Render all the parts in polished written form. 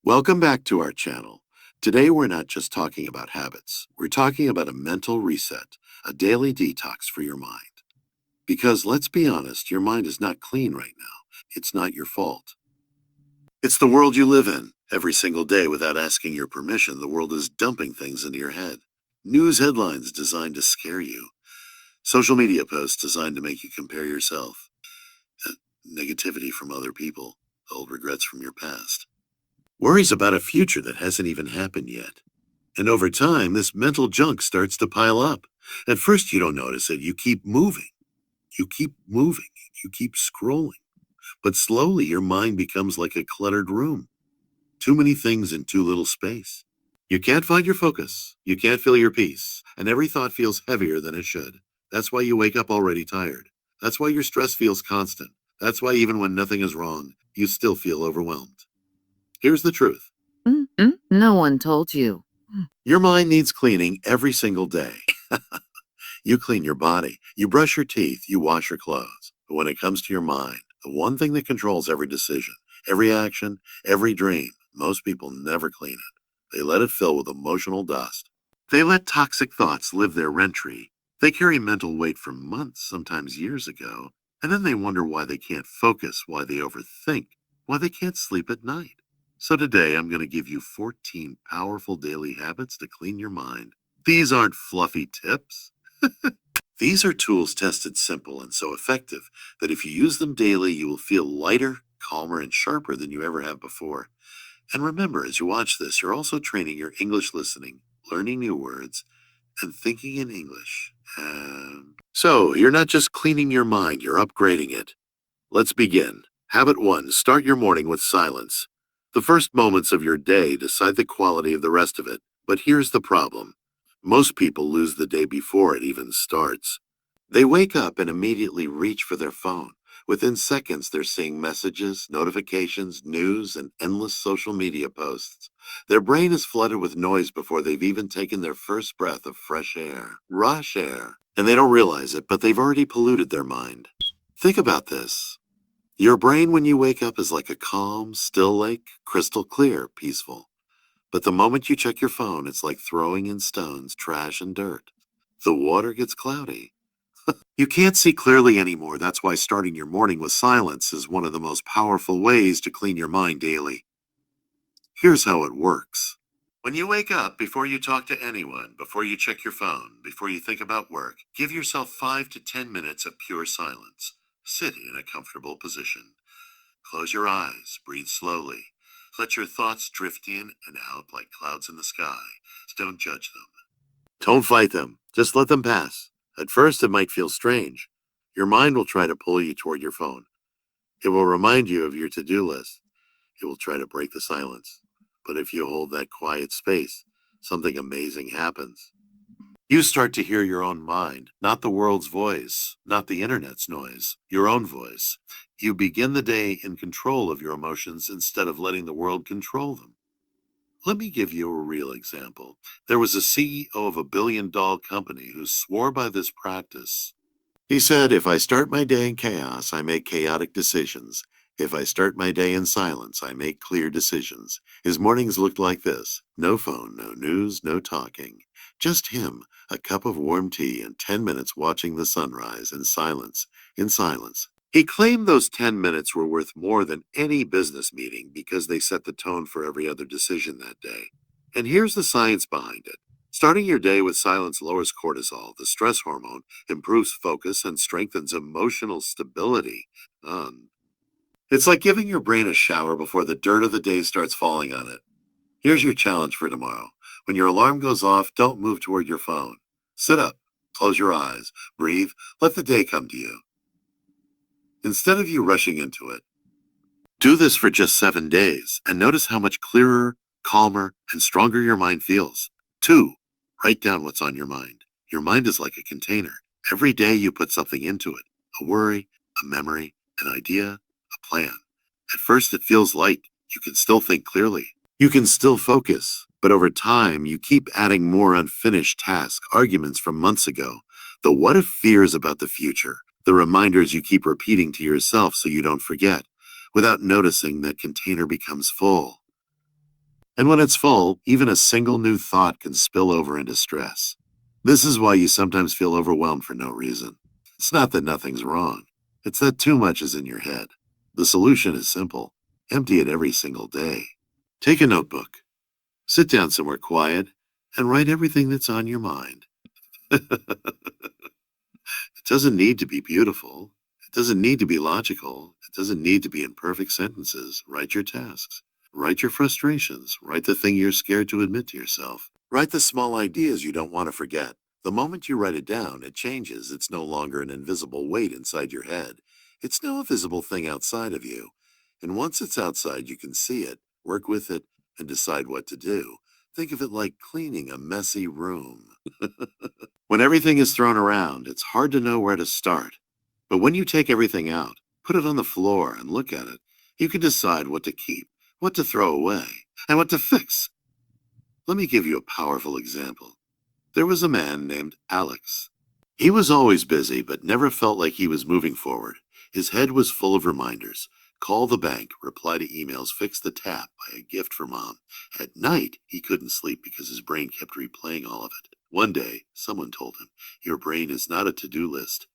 Welcome back to our channel. Today we're not just talking about habits, we're talking about a mental reset, a daily detox for your mind. Because let's be honest, your mind is not clean right now. It's not your fault. It's the world you live in. Every single day, without asking your permission, the world is dumping things into your head. News headlines designed to scare you. Social media posts designed to make you compare yourself. Negativity from other people. Old regrets from your past. Worries about a future that hasn't even happened yet. And over time, this mental junk starts to pile up. At first, you don't notice it. You keep moving. You keep moving. You keep scrolling. But slowly, your mind becomes like a cluttered room. Too many things in too little space. You can't find your focus. You can't feel your peace. And every thought feels heavier than it should. That's why you wake up already tired. That's why your stress feels constant. That's why even when nothing is wrong, you still feel overwhelmed. Here's the truth. No one told you. Your mind needs cleaning every single day. You clean your body, you brush your teeth, you wash your clothes. But when it comes to your mind, the one thing that controls every decision, every action, every dream, most people never clean it. They let it fill with emotional dust. They let toxic thoughts live their rentry. They carry mental weight from months, sometimes years ago, and then they wonder why they can't focus, why they overthink, why they can't sleep at night. So today I'm going to give you 14 powerful daily habits to clean your mind. These aren't fluffy tips. These are tools tested simple and so effective that if you use them daily, you will feel lighter, calmer, and sharper than you ever have before. And remember, as you watch this, you're also training your English listening, learning new words, and thinking in English. So you're not just cleaning your mind, you're upgrading it. Let's begin. Habit 1. Start your morning with silence. The first moments of your day decide the quality of the rest of it. But here's the problem. Most people lose the day before it even starts. They wake up and immediately reach for their phone. Within seconds, they're seeing messages, notifications, news, and endless social media posts. Their brain is flooded with noise before they've even taken their first breath of fresh air, rush air. And they don't realize it, but they've already polluted their mind. Think about this. Your brain when you wake up is like a calm, still lake, crystal clear, peaceful. But the moment you check your phone, it's like throwing in stones, trash, and dirt. The water gets cloudy. You can't see clearly anymore. That's why starting your morning with silence is one of the most powerful ways to clean your mind daily. Here's how it works. When you wake up, before you talk to anyone, before you check your phone, before you think about work, give yourself 5 to 10 minutes of pure silence. Sit in a comfortable position. Close your eyes, breathe slowly. Let your thoughts drift in and out like clouds in the sky. Don't judge them. Don't fight them. Just let them pass. At first, it might feel strange. Your mind will try to pull you toward your phone. It will remind you of your to-do list. It will try to break the silence. But if you hold that quiet space, something amazing happens. You start to hear your own mind, not the world's voice, not the internet's noise, your own voice. You begin the day in control of your emotions instead of letting the world control them. Let me give you a real example. There was a CEO of a billion-dollar company who swore by this practice. He said, if I start my day in chaos, I make chaotic decisions. If I start my day in silence, I make clear decisions. His mornings looked like this. No phone, no news, no talking. Just him, a cup of warm tea, and 10 minutes watching the sunrise in silence, in silence. He claimed those 10 minutes were worth more than any business meeting because they set the tone for every other decision that day. And here's the science behind it. Starting your day with silence lowers cortisol, the stress hormone, improves focus, and strengthens emotional stability. It's like giving your brain a shower before the dirt of the day starts falling on it. Here's your challenge for tomorrow. When your alarm goes off, don't move toward your phone. Sit up, close your eyes, breathe, let the day come to you. Instead of you rushing into it, do this for just 7 days and notice how much clearer, calmer, and stronger your mind feels. 2, write down what's on your mind. Your mind is like a container. Every day you put something into it, a worry, a memory, an idea, a plan. At first it feels light. You can still think clearly. You can still focus. But over time, you keep adding more unfinished tasks, arguments from months ago, the what if fears about the future, the reminders you keep repeating to yourself so you don't forget. Without noticing, that container becomes full. And when it's full, even a single new thought can spill over into stress. This is why you sometimes feel overwhelmed for no reason. It's not that nothing's wrong, it's that too much is in your head. The solution is simple: empty it every single day. Take a notebook, sit down somewhere quiet, and write everything that's on your mind. It doesn't need to be beautiful. It doesn't need to be logical. It doesn't need to be in perfect sentences. Write your tasks. Write your frustrations. Write the thing you're scared to admit to yourself. Write the small ideas you don't want to forget. The moment you write it down, it changes. It's no longer an invisible weight inside your head. It's now a visible thing outside of you. And once it's outside, you can see it, work with it, and decide what to do. Think of it like cleaning a messy room. When everything is thrown around, it's hard to know where to start. But when you take everything out, put it on the floor and look at it, you can decide what to keep, what to throw away, and what to fix. Let me give you a powerful example. There was a man named Alex. He was always busy, but never felt like he was moving forward. His head was full of reminders. Call the bank, reply to emails, fix the tap, buy a gift for mom. At night, he couldn't sleep because his brain kept replaying all of it. One day, someone told him, "Your brain is not a to-do list,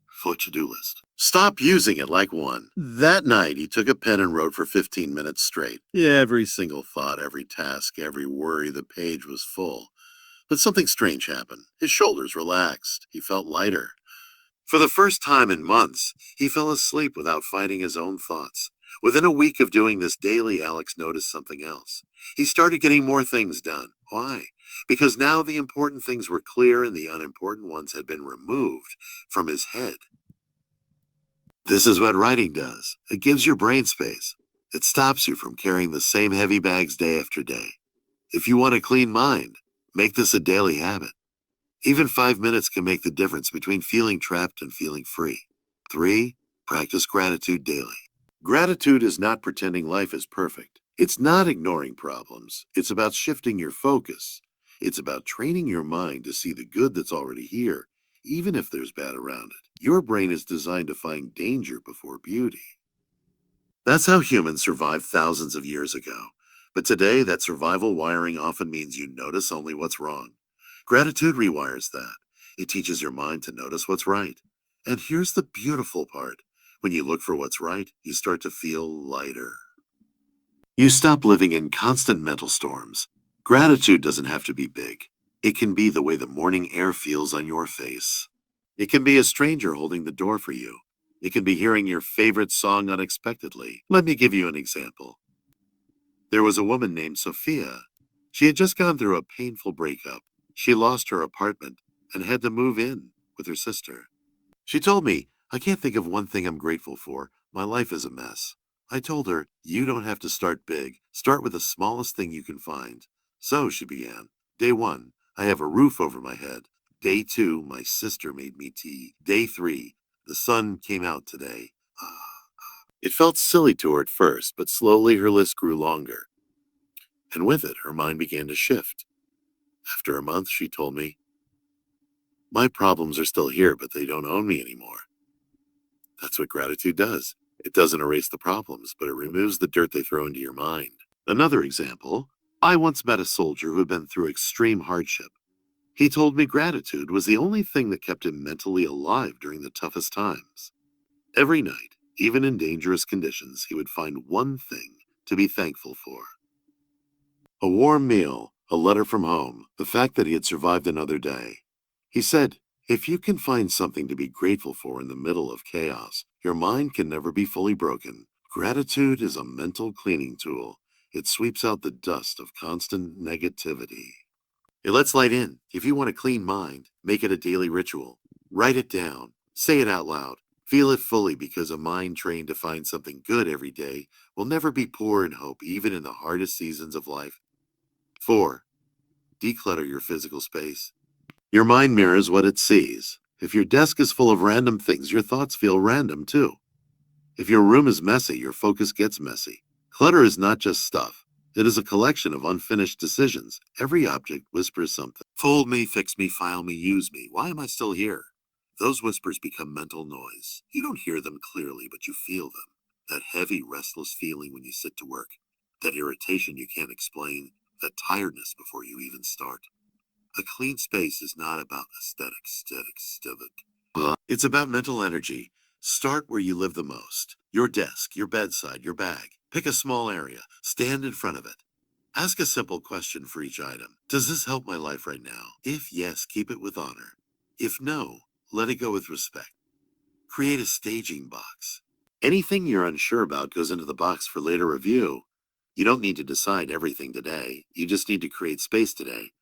for to-do list. Stop using it like one." That night, he took a pen and wrote for 15 minutes straight. Every single thought, every task, every worry, the page was full. But something strange happened. His shoulders relaxed. He felt lighter. For the first time in months, he fell asleep without fighting his own thoughts. Within a week of doing this daily, Alex noticed something else. He started getting more things done. Why? Because now the important things were clear and the unimportant ones had been removed from his head. This is what writing does. It gives your brain space. It stops you from carrying the same heavy bags day after day. If you want a clean mind, make this a daily habit. Even 5 minutes can make the difference between feeling trapped and feeling free. 3, practice gratitude daily. Gratitude is not pretending life is perfect. It's not ignoring problems. It's about shifting your focus. It's about training your mind to see the good that's already here, even if there's bad around it. Your brain is designed to find danger before beauty. That's how humans survived thousands of years ago. But today, that survival wiring often means you notice only what's wrong. Gratitude rewires that. It teaches your mind to notice what's right. And here's the beautiful part. When you look for what's right, you start to feel lighter. You stop living in constant mental storms. Gratitude doesn't have to be big. It can be the way the morning air feels on your face. It can be a stranger holding the door for you. It can be hearing your favorite song unexpectedly. Let me give you an example. There was a woman named Sophia. She had just gone through a painful breakup. She lost her apartment and had to move in with her sister. She told me, "I can't think of one thing I'm grateful for. My life is a mess." I told her, "You don't have to start big. Start with the smallest thing you can find." So she began. Day 1, I have a roof over my head. Day 2, my sister made me tea. Day 3, the sun came out today. It felt silly to her at first, but slowly her list grew longer. And with it, her mind began to shift. After a month, she told me, "My problems are still here, but they don't own me anymore." That's what gratitude does. It doesn't erase the problems, but it removes the dirt they throw into your mind. Another example, I once met a soldier who had been through extreme hardship. He told me gratitude was the only thing that kept him mentally alive during the toughest times. Every night, even in dangerous conditions, he would find one thing to be thankful for. A warm meal, a letter from home, the fact that he had survived another day. He said, if you can find something to be grateful for in the middle of chaos, your mind can never be fully broken. Gratitude is a mental cleaning tool. It sweeps out the dust of constant negativity. It lets light in. If you want a clean mind, make it a daily ritual. Write it down. Say it out loud. Feel it fully, because a mind trained to find something good every day will never be poor in hope, even in the hardest seasons of life. 4. Declutter your physical space. Your mind mirrors what it sees. If your desk is full of random things, your thoughts feel random too. If your room is messy, your focus gets messy. Clutter is not just stuff. It is a collection of unfinished decisions. Every object whispers something. Fold me, fix me, file me, use me. Why am I still here? Those whispers become mental noise. You don't hear them clearly, but you feel them. That heavy, restless feeling when you sit to work. that irritation you can't explain, that tiredness before you even start. A clean space is not about aesthetics. It's about mental energy. Start where you live the most. Your desk, your bedside, your bag. Pick a small area. Stand in front of it. Ask a simple question for each item. Does this help my life right now? If yes, keep it with honor. If no, let it go with respect. Create a staging box. Anything you're unsure about goes into the box for later review. You don't need to decide everything today. You just need to create space today.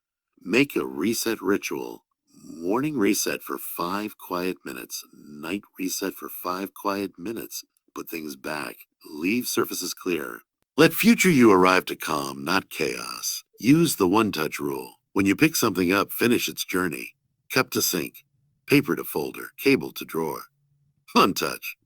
Make a reset ritual. Morning reset for 5 quiet minutes. Night reset for 5 quiet minutes. Put things back. Leave surfaces clear. Let future you arrive to calm, not chaos. Use the one-touch rule. When you pick something up, finish its journey. Cup to sink. Paper to folder. Cable to drawer. One touch.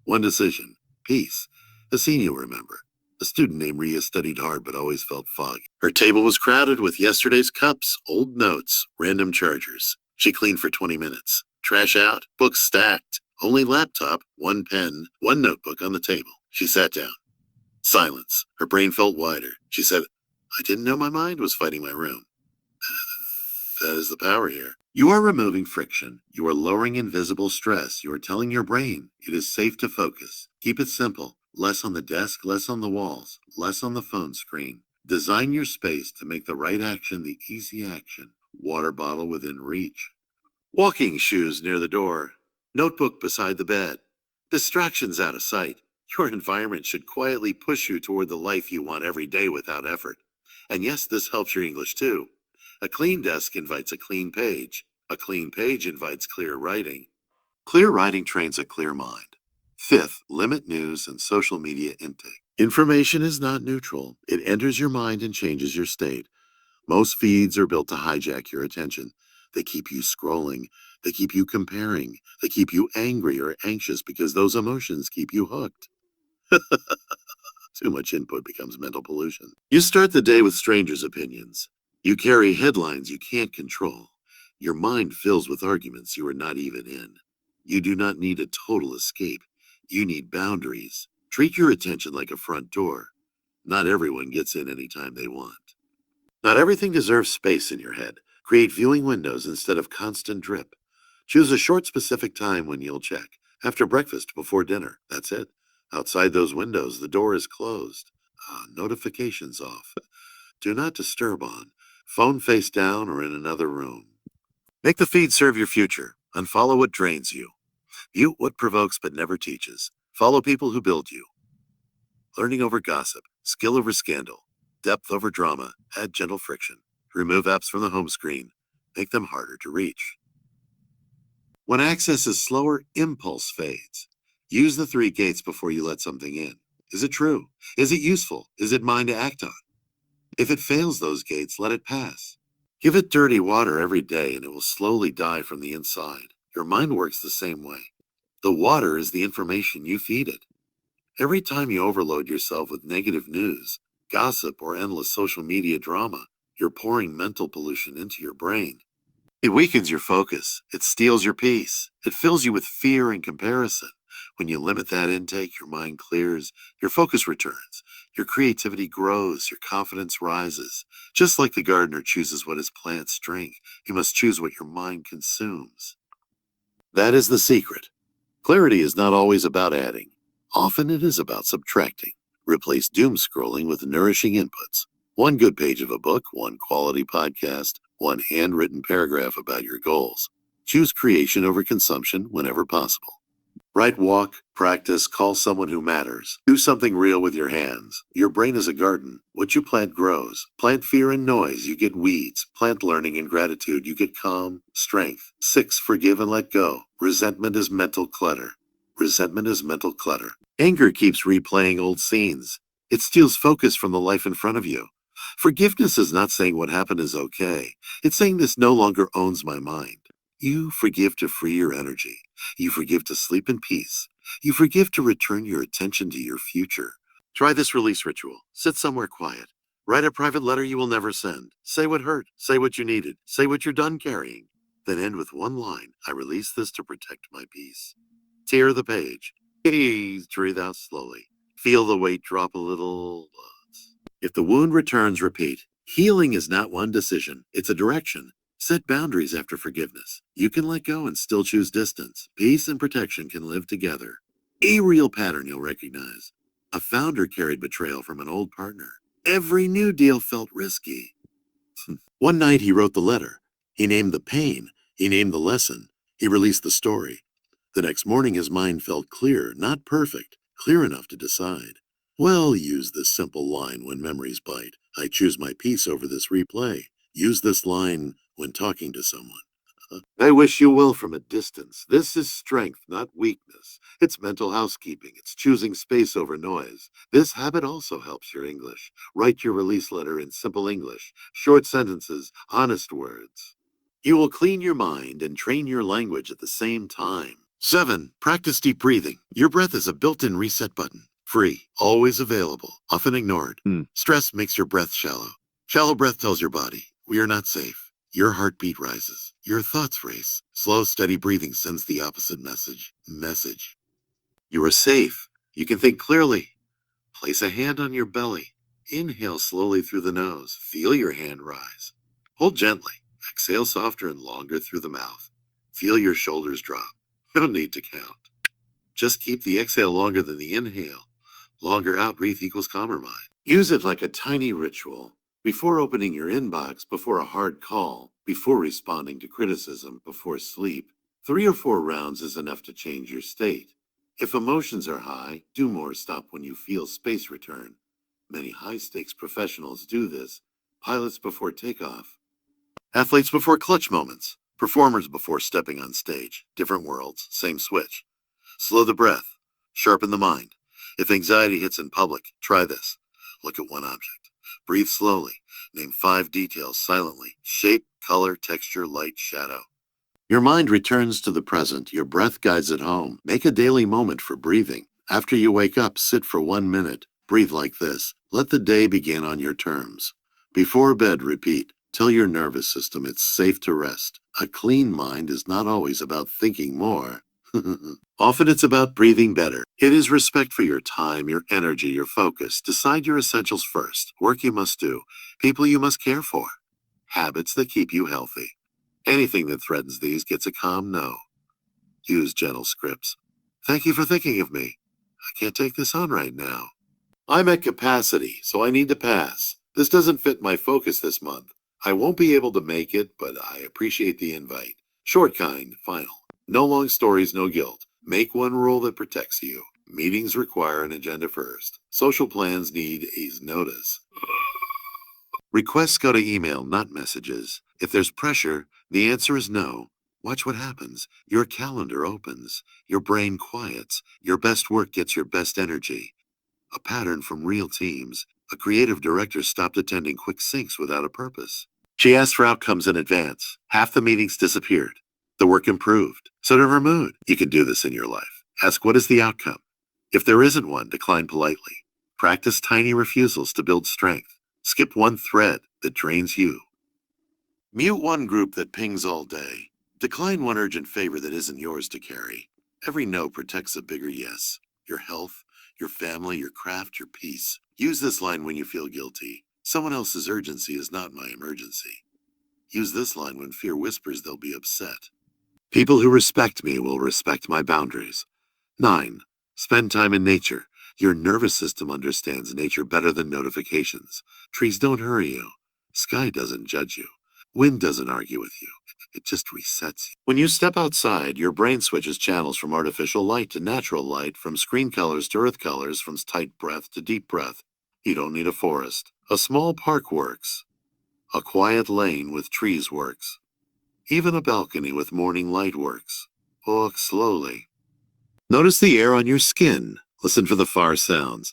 One decision. Peace. A scene you'll remember. A student named Ria studied hard but always felt foggy. Her table was crowded with yesterday's cups, old notes, random chargers. She cleaned for 20 minutes. Trash out, books stacked. Only laptop, one pen, one notebook on the table. She sat down. Silence. Her brain felt wider. She said, I didn't know my mind was fighting my room. That is the power here. You are removing friction. You are lowering invisible stress. You are telling your brain it is safe to focus. Keep it simple. Less on the desk, less on the walls, less on the phone screen. Design your space to make the right action the easy action. Water bottle within reach. Walking shoes near the door. Notebook beside the bed. Distractions out of sight. Your environment should quietly push you toward the life you want every day without effort. And yes, this helps your English too. A clean desk invites a clean page. A clean page invites clear writing. Clear writing trains a clear mind. Fifth, limit news and social media intake. Information is not neutral. It enters your mind and changes your state. Most feeds are built to hijack your attention. They keep you scrolling. They keep you comparing. They keep you angry or anxious because those emotions keep you hooked. Too much input becomes mental pollution. You start the day with strangers' opinions. You carry headlines you can't control. Your mind fills with arguments you are not even in. You do not need a total escape. You need boundaries. Treat your attention like a front door. Not everyone gets in anytime they want. Not everything deserves space in your head. Create viewing windows instead of constant drip. Choose a short specific time when you'll check. After breakfast, before dinner. That's it. Outside those windows, the door is closed. Notifications off. Do not disturb on. Phone face down or in another room. Make the feed serve your future. Unfollow what drains you. Mute what provokes but never teaches. Follow people who build you. Learning over gossip. Skill over scandal. Depth over drama. Add gentle friction. Remove apps from the home screen. Make them harder to reach. When access is slower, impulse fades. Use the 3 gates before you let something in. Is it true? Is it useful? Is it mine to act on? If it fails those gates, let it pass. Give it dirty water every day and it will slowly die from the inside. Your mind works the same way. The water is the information you feed it. Every time you overload yourself with negative news, gossip, or endless social media drama, you're pouring mental pollution into your brain. It weakens your focus. It steals your peace. It fills you with fear and comparison. When you limit that intake, your mind clears, your focus returns, your creativity grows, your confidence rises. Just like the gardener chooses what his plants drink, you must choose what your mind consumes. That is the secret. Clarity is not always about adding. Often it is about subtracting. Replace doom scrolling with nourishing inputs. One good page of a book, one quality podcast, one handwritten paragraph about your goals. Choose creation over consumption whenever possible. Write, walk, practice, call someone who matters. Do something real with your hands. Your brain is a garden. What you plant grows. Plant fear and noise, you get weeds. Plant learning and gratitude, you get calm, strength. 6, forgive and let go. Resentment is mental clutter. Resentment is mental clutter. Anger keeps replaying old scenes. It steals focus from the life in front of you. Forgiveness is not saying what happened is okay. It's saying this no longer owns my mind. You forgive to free your energy. You forgive to sleep in peace. You forgive to return your attention to your future. Try this release ritual. Sit somewhere quiet. Write a private letter you will never send. Say what hurt. Say what you needed. Say what you're done carrying. Then end with one line. I release this to protect my peace. Tear the page. Breathe out slowly. Feel the weight drop a little. If the wound returns, repeat. Healing is not one decision, it's a direction. Set boundaries after forgiveness. You can let go and still choose distance. Peace and protection can live together. A real pattern you'll recognize. A founder carried betrayal from an old partner. Every new deal felt risky. One night he wrote the letter. He named the pain. He named the lesson. He released the story. The next morning his mind felt clear, not perfect, clear enough to decide. Well, use this simple line when memories bite. I choose my peace over this replay. Use this line when talking to someone. I wish you well from a distance. This is strength, not weakness. It's mental housekeeping. It's choosing space over noise. This habit also helps your English. Write your release letter in simple English, short sentences, honest words. You will clean your mind and train your language at the same time. 7. Practice deep breathing. Your breath is a built-in reset button. Free, always available, often ignored. Stress makes your breath shallow. Shallow breath tells your body, we are not safe. Your heartbeat rises. Your thoughts race. Slow, steady breathing sends the opposite message. You are safe. You can think clearly. Place a hand on your belly. Inhale slowly through the nose. Feel your hand rise. Hold gently. Exhale softer and longer through the mouth. Feel your shoulders drop. No need to count. Just keep the exhale longer than the inhale. Longer out breath equals calmer mind. Use it like a tiny ritual. Before opening your inbox, before a hard call, before responding to criticism, before sleep, 3 or 4 rounds is enough to change your state. If emotions are high, do more. Stop when you feel space return. Many high-stakes professionals do this. Pilots before takeoff. Athletes before clutch moments. Performers before stepping on stage. Different worlds, same switch. Slow the breath. Sharpen the mind. If anxiety hits in public, try this. Look at one object. Breathe slowly. Name 5 details silently. Shape, color, texture, light, shadow. Your mind returns to the present. Your breath guides it home. Make a daily moment for breathing. After you wake up, sit for 1 minute. Breathe like this. Let the day begin on your terms. Before bed, repeat. Tell your nervous system it's safe to rest. A clean mind is not always about thinking more. Often it's about breathing better. It is respect for your time, your energy, your focus. Decide your essentials first. Work you must do. People you must care for. Habits that keep you healthy. Anything that threatens these gets a calm no. Use gentle scripts. Thank you for thinking of me. I can't take this on right now. I'm at capacity, so I need to pass. This doesn't fit my focus this month. I won't be able to make it, but I appreciate the invite. Short, kind, final. No long stories, no guilt. Make one rule that protects you. Meetings require an agenda first. Social plans need a notice. Requests go to email, not messages. If there's pressure, the answer is no. Watch what happens. Your calendar opens. Your brain quiets. Your best work gets your best energy. A pattern from real teams. A creative director stopped attending quick syncs without a purpose. She asked for outcomes in advance. Half the meetings disappeared. The work improved. So did her mood. You can do this in your life. Ask what is the outcome. If there isn't one, decline politely. Practice tiny refusals to build strength. Skip one thread that drains you. Mute one group that pings all day. Decline one urgent favor that isn't yours to carry. Every no protects a bigger yes. Your health, your family, your craft, your peace. Use this line when you feel guilty. Someone else's urgency is not my emergency. Use this line when fear whispers they'll be upset. People who respect me will respect my boundaries. 9. Spend time in nature. Your nervous system understands nature better than notifications. Trees don't hurry you. Sky doesn't judge you. Wind doesn't argue with you. It just resets you. When you step outside, your brain switches channels from artificial light to natural light, from screen colors to earth colors, from tight breath to deep breath. You don't need a forest. A small park works. A quiet lane with trees works. Even a balcony with morning light works. Walk slowly. Notice the air on your skin. Listen for the far sounds.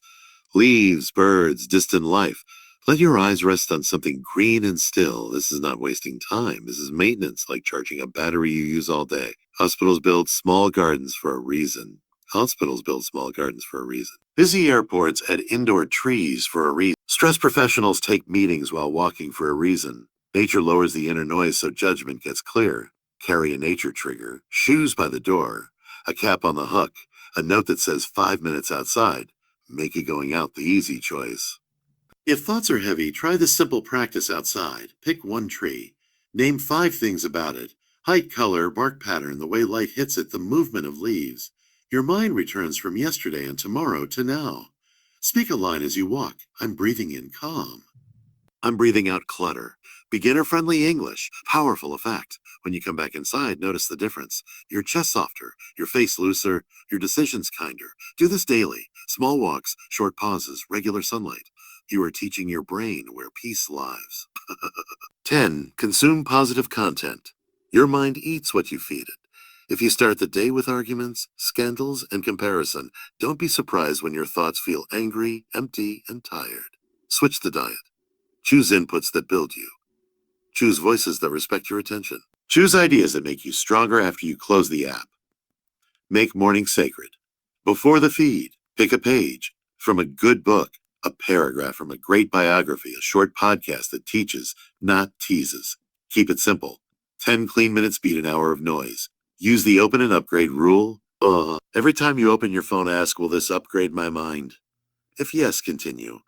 Leaves, birds, distant life. Let your eyes rest on something green and still. This is not wasting time. This is maintenance, like charging a battery you use all day. Hospitals build small gardens for a reason. Hospitals build small gardens for a reason. Busy airports add indoor trees for a reason. Stressed professionals take meetings while walking for a reason. Nature lowers the inner noise so judgment gets clear. Carry a nature trigger. Shoes by the door. A cap on the hook. A note that says 5 minutes outside. Make it going out the easy choice. If thoughts are heavy, try this simple practice outside. Pick one tree. Name 5 things about it: height, color, bark pattern, the way light hits it, the movement of leaves. Your mind returns from yesterday and tomorrow to now. Speak a line as you walk. I'm breathing in calm. I'm breathing out clutter. Beginner-friendly English. Powerful effect. When you come back inside, notice the difference. Your chest softer, your face looser, your decisions kinder. Do this daily. Small walks, short pauses, regular sunlight. You are teaching your brain where peace lives. 10. Consume positive content. Your mind eats what you feed it. If you start the day with arguments, scandals, and comparison, don't be surprised when your thoughts feel angry, empty, and tired. Switch the diet. Choose inputs that build you. Choose voices that respect your attention. Choose ideas that make you stronger after you close the app. Make morning sacred. Before the feed, pick a page from a good book, a paragraph from a great biography, a short podcast that teaches, not teases. Keep it simple. 10 clean minutes beat an hour of noise. Use the open and upgrade rule. Every time you open your phone, ask, will this upgrade my mind? If yes, continue.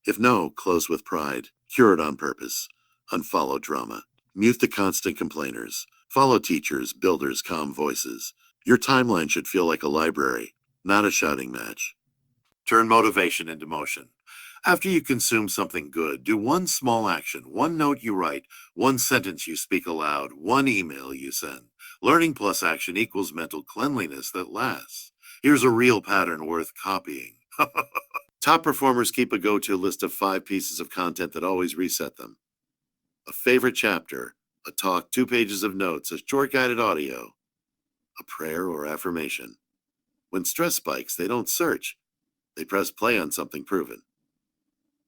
If no, close with pride. Cure it on purpose. Unfollow drama. Mute the constant complainers. Follow teachers, builders, calm voices. Your timeline should feel like a library, not a shouting match. Turn motivation into motion. After you consume something good, do one small action, one note you write, one sentence you speak aloud, one email you send. Learning plus action equals mental cleanliness that lasts. Here's a real pattern worth copying. Top performers keep a go-to list of 5 pieces of content that always reset them. A favorite chapter, a talk, 2 pages of notes, a short guided audio, a prayer or affirmation. When stress spikes, they don't search. They press play on something proven.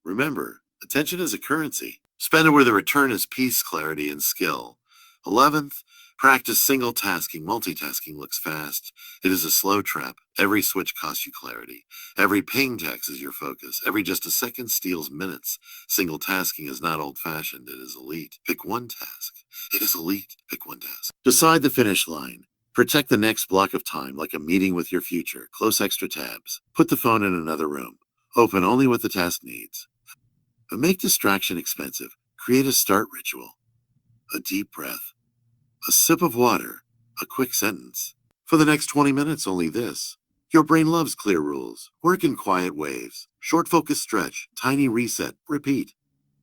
Remember, attention is a currency. Spend it where the return is peace, clarity, and skill. 11th, practice single tasking. Multitasking looks fast. It is a slow trap. Every switch costs you clarity. Every ping taxes your focus. Every just a second steals minutes. Single tasking is not old-fashioned. It is elite. Pick one task. It is elite. Pick one task. Decide the finish line. Protect the next block of time like a meeting with your future. Close extra tabs. Put the phone in another room. Open only what the task needs. But make distraction expensive. Create a start ritual. A deep breath. A sip of water. A quick sentence. For the next 20 minutes, only this. Your brain loves clear rules. Work in quiet waves. Short focus stretch. Tiny reset. Repeat.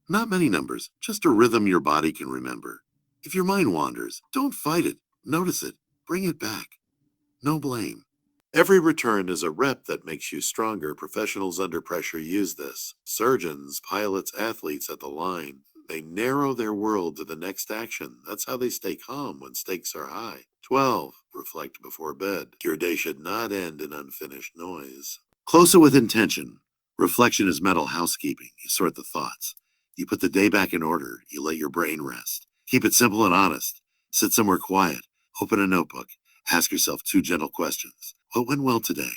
Not many numbers, just a rhythm your body can remember. If your mind wanders, don't fight it. Notice it. Bring it back. No blame. Every return is a rep that makes you stronger. Professionals under pressure use this. Surgeons, pilots, athletes at the line. They narrow their world to the next action. That's how they stay calm when stakes are high. 12. Reflect before bed. Your day should not end in unfinished noise. Close it with intention. Reflection is mental housekeeping. You sort the thoughts. You put the day back in order. You let your brain rest. Keep it simple and honest. Sit somewhere quiet. Open a notebook. Ask yourself 2 gentle questions. What went well today?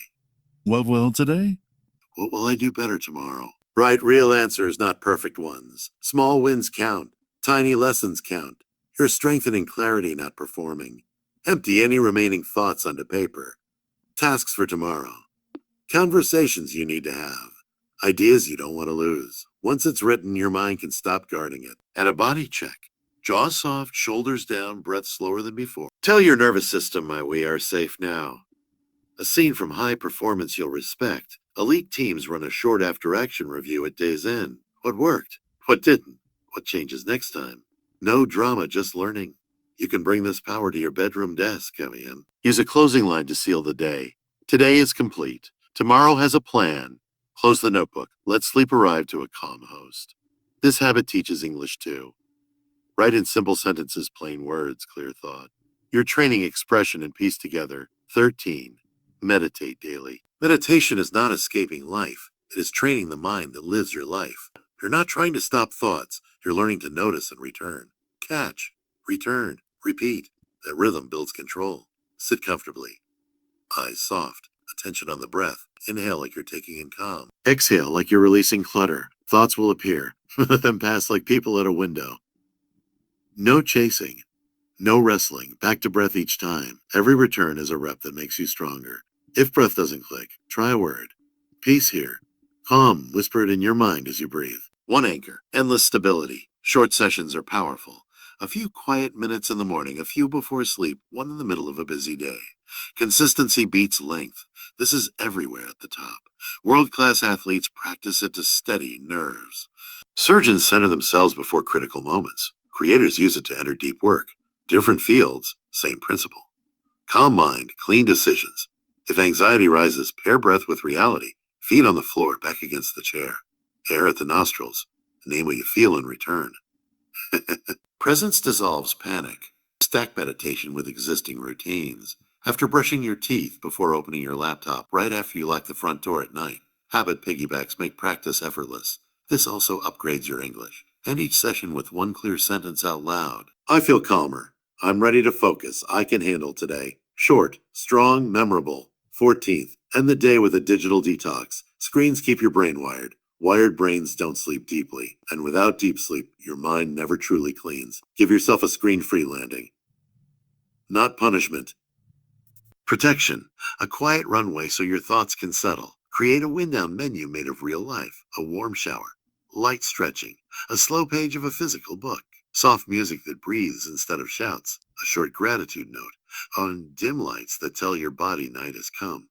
What will today? What will I do better tomorrow? Write real answers, not perfect ones. Small wins count. Tiny lessons count. You're strengthening clarity, not performing. Empty any remaining thoughts onto paper. Tasks for tomorrow. Conversations you need to have. Ideas you don't want to lose. Once it's written, your mind can stop guarding it. And a body check. Jaw soft, shoulders down, breath slower than before. Tell your nervous system, we are safe now. A scene from high performance you'll respect. Elite teams run a short after-action review at day's end. What worked? What didn't? What changes next time? No drama, just learning. You can bring this power to your bedroom desk, MEM. Use a closing line to seal the day. Today is complete. Tomorrow has a plan. Close the notebook. Let sleep arrive to a calm host. This habit teaches English too. Write in simple sentences, plain words, clear thought. You're training expression and piece together. 13. Meditate daily. Meditation is not escaping life. It is training the mind that lives your life. You're not trying to stop thoughts. You're learning to notice and return. Catch, return, repeat. That rhythm builds control. Sit comfortably. Eyes soft. Attention on the breath. Inhale like you're taking in calm. Exhale like you're releasing clutter. Thoughts will appear and pass like people at a window. No chasing. No wrestling. Back to breath each time. Every return is a rep that makes you stronger. If breath doesn't click, try a word. Peace here. Calm. Whisper it in your mind as you breathe. One anchor, endless stability. Short sessions are powerful. A few quiet minutes in the morning, a few before sleep, one in the middle of a busy day. Consistency beats length. This is everywhere at the top. World-class athletes practice it to steady nerves. Surgeons center themselves before critical moments. Creators use it to enter deep work. Different fields, same principle. Calm mind, clean decisions. If anxiety rises, pair breath with reality. Feet on the floor, back against the chair. Air at the nostrils. Name what you feel in return. Presence dissolves panic. Stack meditation with existing routines. After brushing your teeth, before opening your laptop, right after you lock the front door at night. Habit piggybacks make practice effortless. This also upgrades your English. End each session with one clear sentence out loud. I feel calmer. I'm ready to focus. I can handle today. Short, strong, memorable. 14th. End the day with a digital detox. Screens keep your brain wired. Wired brains don't sleep deeply. And without deep sleep, your mind never truly cleans. Give yourself a screen-free landing. Not punishment. Protection. A quiet runway so your thoughts can settle. Create a wind-down menu made of real life. A warm shower. Light stretching. A slow page of a physical book. Soft music that breathes instead of shouts. A short gratitude note. On dim lights that tell your body night has come.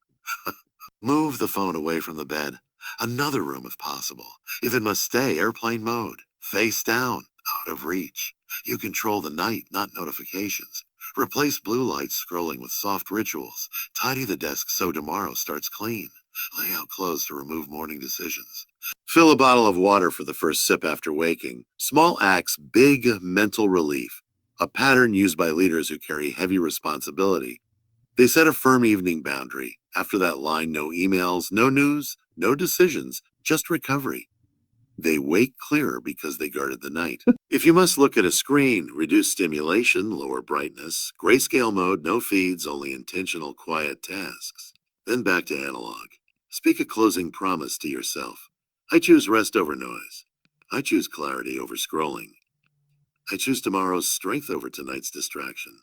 Move the phone away from the bed. Another room if possible. If it must stay, airplane mode. Face down. Out of reach. You control the night, not notifications. Replace blue lights scrolling with soft rituals. Tidy the desk so tomorrow starts clean. Lay out clothes to remove morning decisions. Fill a bottle of water for the first sip after waking. Small acts, big mental relief. A pattern used by leaders who carry heavy responsibility. They set a firm evening boundary. After that line, no emails, no news, no decisions, just recovery. They wake clearer because they guarded the night. If you must look at a screen, reduce stimulation, lower brightness, grayscale mode, no feeds, only intentional quiet tasks. Then back to analog. Speak a closing promise to yourself. I choose rest over noise. I choose clarity over scrolling. I choose tomorrow's strength over tonight's distraction.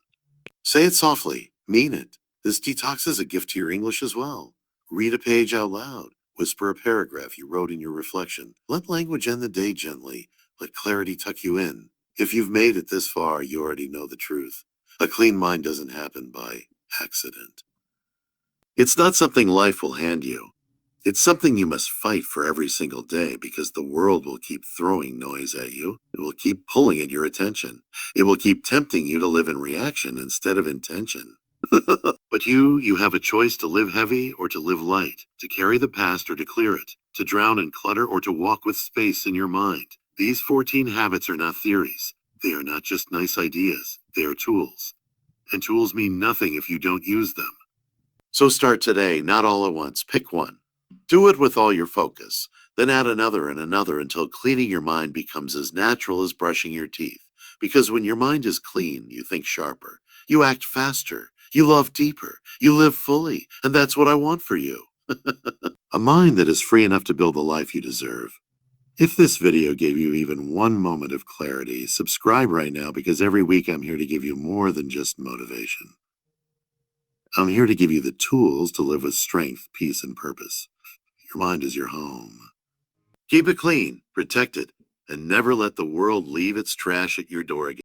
Say it softly. Mean it. This detox is a gift to your English as well. Read a page out loud. Whisper a paragraph you wrote in your reflection. Let language end the day gently. Let clarity tuck you in. If you've made it this far, you already know the truth. A clean mind doesn't happen by accident. It's not something life will hand you. It's something you must fight for every single day because the world will keep throwing noise at you. It will keep pulling at your attention. It will keep tempting you to live in reaction instead of intention. But you have a choice to live heavy or to live light, to carry the past or to clear it, to drown in clutter or to walk with space in your mind. These 14 habits are not theories. They are not just nice ideas. They are tools. And tools mean nothing if you don't use them. So start today, not all at once. Pick one. Do it with all your focus. Then add another and another until cleaning your mind becomes as natural as brushing your teeth. Because when your mind is clean, you think sharper. You act faster. You love deeper. You live fully. And that's what I want for you. A mind that is free enough to build the life you deserve. If this video gave you even one moment of clarity, subscribe right now because every week I'm here to give you more than just motivation. I'm here to give you the tools to live with strength, peace, and purpose. Your mind is your home. Keep it clean, protect it, and never let the world leave its trash at your door again.